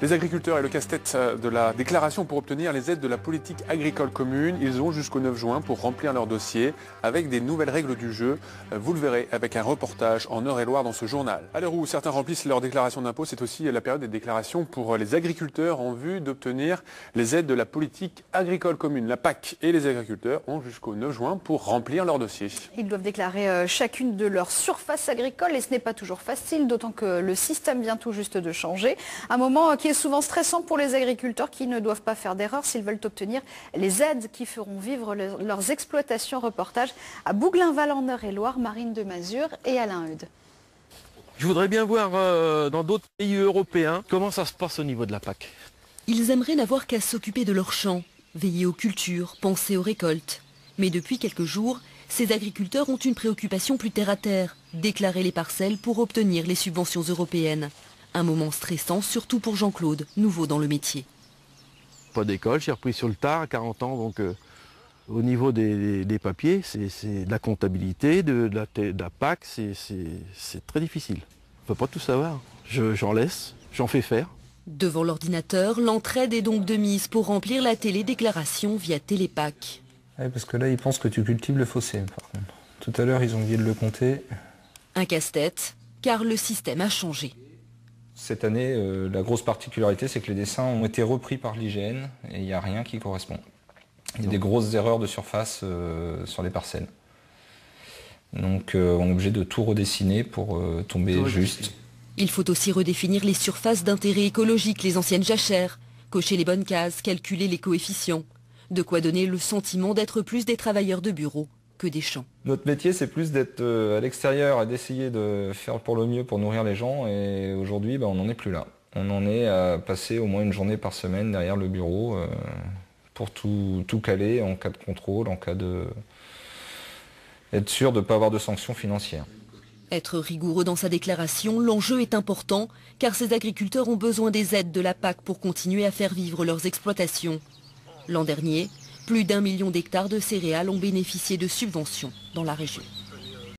Les agriculteurs et le casse-tête de la déclaration pour obtenir les aides de la politique agricole commune. Ils ont jusqu'au 9 juin pour remplir leur dossier avec des nouvelles règles du jeu. Vous le verrez avec un reportage en Eure-et-Loire dans ce journal. À l'heure où certains remplissent leur déclaration d'impôt, c'est aussi la période des déclarations pour les agriculteurs en vue d'obtenir les aides de la politique agricole commune, la PAC. Et les agriculteurs ont jusqu'au 9 juin pour remplir leur dossier. Ils doivent déclarer chacune de leurs surfaces agricoles et ce n'est pas toujours facile, d'autant que le système vient tout juste de changer. Un moment qui est souvent stressant pour les agriculteurs qui ne doivent pas faire d'erreur s'ils veulent obtenir les aides qui feront vivre leurs exploitations. Reportage à Bouglin-Val en Eure-et-Loire, Marine de Mazure et Alain Eudes. Je voudrais bien voir dans d'autres pays européens comment ça se passe au niveau de la PAC. Ils aimeraient n'avoir qu'à s'occuper de leurs champs, veiller aux cultures, penser aux récoltes. Mais depuis quelques jours, ces agriculteurs ont une préoccupation plus terre-à-terre, déclarer les parcelles pour obtenir les subventions européennes. Un moment stressant, surtout pour Jean-Claude, nouveau dans le métier. Pas d'école, j'ai repris sur le tard à 40 ans, donc au niveau des papiers, c'est de la comptabilité, de la PAC, c'est très difficile. On ne peut pas tout savoir. J'en laisse, j'en fais faire. Devant l'ordinateur, l'entraide est donc de mise pour remplir la télédéclaration via Télépac. Oui, parce que là, ils pensent que tu cultives le fossé, par contre. Tout à l'heure, ils ont oublié de le compter. Un casse-tête, car le système a changé. Cette année, la grosse particularité, c'est que les dessins ont été repris par l'IGN et il n'y a rien qui correspond. Il y a des grosses erreurs de surface sur les parcelles. Donc on est obligé de tout redessiner pour tomber juste. Il faut aussi redéfinir les surfaces d'intérêt écologique, les anciennes jachères, cocher les bonnes cases, calculer les coefficients. De quoi donner le sentiment d'être plus des travailleurs de bureau que des champs. Notre métier, c'est plus d'être à l'extérieur et d'essayer de faire pour le mieux pour nourrir les gens. Et aujourd'hui, on n'en est plus là. On en est à passer au moins une journée par semaine derrière le bureau pour tout caler en cas de contrôle, en cas de... être sûr de ne pas avoir de sanctions financières. Être rigoureux dans sa déclaration, l'enjeu est important, car ces agriculteurs ont besoin des aides de la PAC pour continuer à faire vivre leurs exploitations. L'an dernier, plus d'1 million d'hectares de céréales ont bénéficié de subventions dans la région.